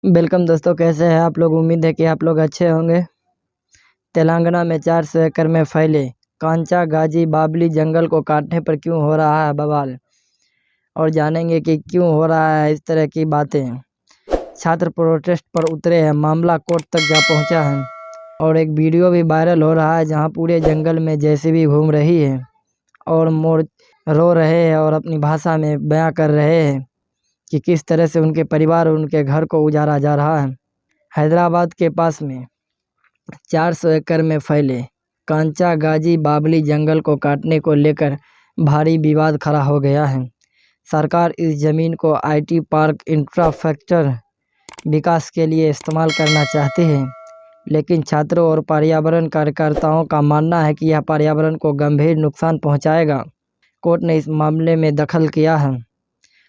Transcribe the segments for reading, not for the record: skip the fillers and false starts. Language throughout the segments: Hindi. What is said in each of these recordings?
वेलकम दोस्तों, कैसे हैं आप लोग। उम्मीद है कि आप लोग अच्छे होंगे। तेलंगाना में 400 एकड़ में फैले कांचा गाजी बाबली जंगल को काटने पर क्यों हो रहा है बवाल, और जानेंगे कि क्यों हो रहा है इस तरह की बातें। छात्र प्रोटेस्ट पर उतरे हैं, मामला कोर्ट तक जा पहुंचा है और एक वीडियो भी वायरल हो रहा है जहां पूरे जंगल में जेसीबी घूम रही है और मोर रो रहे हैं और अपनी भाषा में बयां कर रहे हैं कि किस तरह से उनके परिवार और उनके घर को उजाड़ा जा रहा है। हैदराबाद के पास में 400 एकड़ में फैले कांचा गाजी बाबली जंगल को काटने को लेकर भारी विवाद खड़ा हो गया है। सरकार इस जमीन को आईटी पार्क इंफ्रास्ट्रक्चर विकास के लिए इस्तेमाल करना चाहती है, लेकिन छात्रों और पर्यावरण कार्यकर्ताओं का मानना है कि यह पर्यावरण को गंभीर नुकसान पहुंचाएगा। कोर्ट ने इस मामले में दखल किया है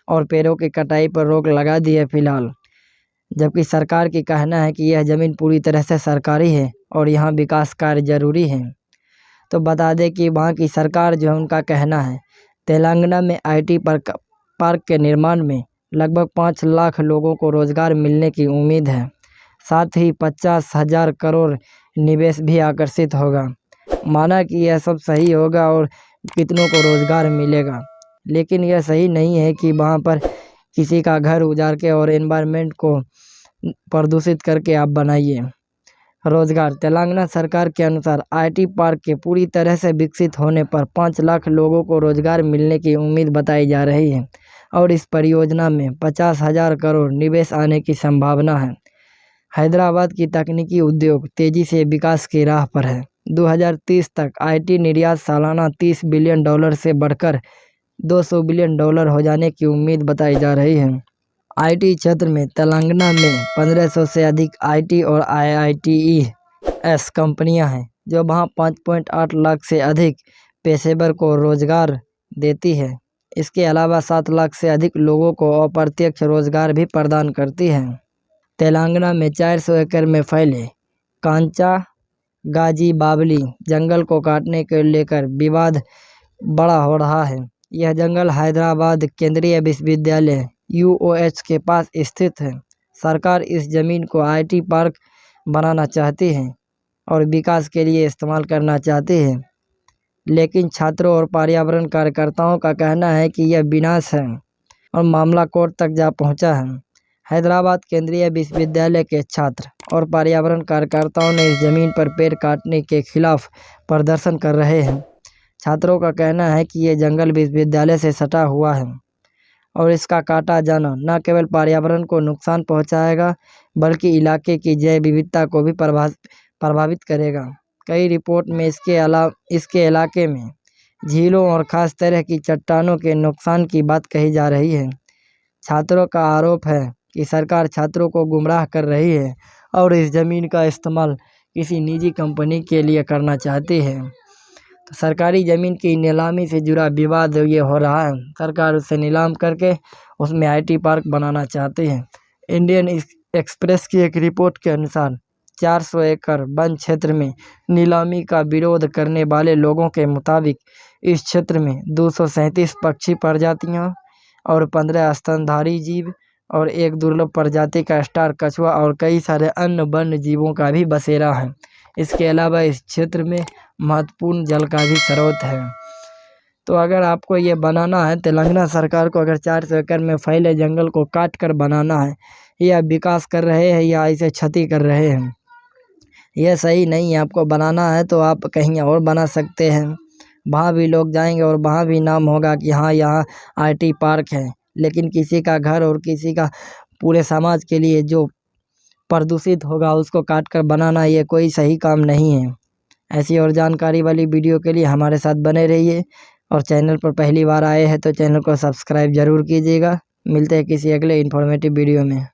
और पेड़ों की कटाई पर रोक लगा दी है फिलहाल, जबकि सरकार की कहना है कि यह ज़मीन पूरी तरह से सरकारी है और यहाँ विकास कार्य जरूरी है। तो बता दें कि वहाँ की सरकार जो है, उनका कहना है तेलंगाना में आईटी पार्क के निर्माण में लगभग 5 लाख लोगों को रोजगार मिलने की उम्मीद है। साथ ही 50,000 करोड़ निवेश भी आकर्षित होगा। माना कि यह सब सही होगा और कितनों को रोजगार मिलेगा, लेकिन यह सही नहीं है कि वहाँ पर किसी का घर उजाड़ के और एनवायरनमेंट को प्रदूषित करके आप बनाइए रोजगार। तेलंगाना सरकार के अनुसार आईटी पार्क के पूरी तरह से विकसित होने पर 5 लाख लोगों को रोजगार मिलने की उम्मीद बताई जा रही है और इस परियोजना में 50,000 करोड़ निवेश आने की संभावना है। हैदराबाद की तकनीकी उद्योग तेजी से विकास की राह पर है। 2030 तक आईटी निर्यात सालाना $30 बिलियन से बढ़कर $200 बिलियन हो जाने की उम्मीद बताई जा रही है। आईटी क्षेत्र में तेलंगाना में 1500 से अधिक आईटी और आईआईटीईएस कंपनियां हैं, जो वहां 5.8 लाख से अधिक पेशेवर को रोजगार देती है। इसके अलावा 7 लाख से अधिक लोगों को अप्रत्यक्ष रोजगार भी प्रदान करती है। तेलंगाना में 400 एकड़ में फैले कांचा गाजी बाबली जंगल को काटने को लेकर विवाद बड़ा हो रहा है। यह जंगल हैदराबाद केंद्रीय विश्वविद्यालय यूओएच के पास स्थित है। सरकार इस जमीन को आईटी पार्क बनाना चाहती है और विकास के लिए इस्तेमाल करना चाहती है, लेकिन छात्रों और पर्यावरण कार्यकर्ताओं का कहना है कि यह विनाश है और मामला कोर्ट तक जा पहुंचा है। हैदराबाद केंद्रीय विश्वविद्यालय के छात्र और पर्यावरण कार्यकर्ताओं ने इस जमीन पर पेड़ काटने के खिलाफ प्रदर्शन कर रहे हैं। छात्रों का कहना है कि यह जंगल विश्वविद्यालय से सटा हुआ है और इसका काटा जाना न केवल पर्यावरण को नुकसान पहुंचाएगा, बल्कि इलाके की जैव विविधता को भी प्रभावित करेगा। कई रिपोर्ट में इसके इलाके में झीलों और खास तरह की चट्टानों के नुकसान की बात कही जा रही है। छात्रों का आरोप है कि सरकार छात्रों को गुमराह कर रही है और इस जमीन का इस्तेमाल किसी निजी कंपनी के लिए करना चाहती है। तो सरकारी ज़मीन की नीलामी से जुड़ा विवाद ये हो रहा है। सरकार उसे नीलाम करके उसमें आईटी पार्क बनाना चाहती है। इंडियन एक्सप्रेस की एक रिपोर्ट के अनुसार 400 एकड़ वन क्षेत्र में नीलामी का विरोध करने वाले लोगों के मुताबिक इस क्षेत्र में 237 पक्षी प्रजातियां और 15 स्तनधारी जीव और एक दुर्लभ प्रजाति का स्टार कछुआ और कई सारे अन्य वन्य जीवों का भी बसेरा है। इसके अलावा इस क्षेत्र में महत्वपूर्ण जल का भी स्रोत है। तो अगर आपको ये बनाना है, तेलंगाना सरकार को अगर 400 एकड़ में फैले जंगल को काट कर बनाना है, या विकास कर रहे हैं या इसे क्षति कर रहे हैं, यह सही नहीं है। आपको बनाना है तो आप कहीं और बना सकते हैं, वहाँ भी लोग जाएंगे और वहाँ भी नाम होगा कि हाँ यहाँ आईटी पार्क है। लेकिन किसी का घर और किसी का पूरे समाज के लिए जो प्रदूषित होगा उसको काट कर बनाना, ये कोई सही काम नहीं है। ऐसी और जानकारी वाली वीडियो के लिए हमारे साथ बने रहिए और चैनल पर पहली बार आए हैं तो चैनल को सब्सक्राइब ज़रूर कीजिएगा। मिलते हैं किसी अगले इन्फॉर्मेटिव वीडियो में।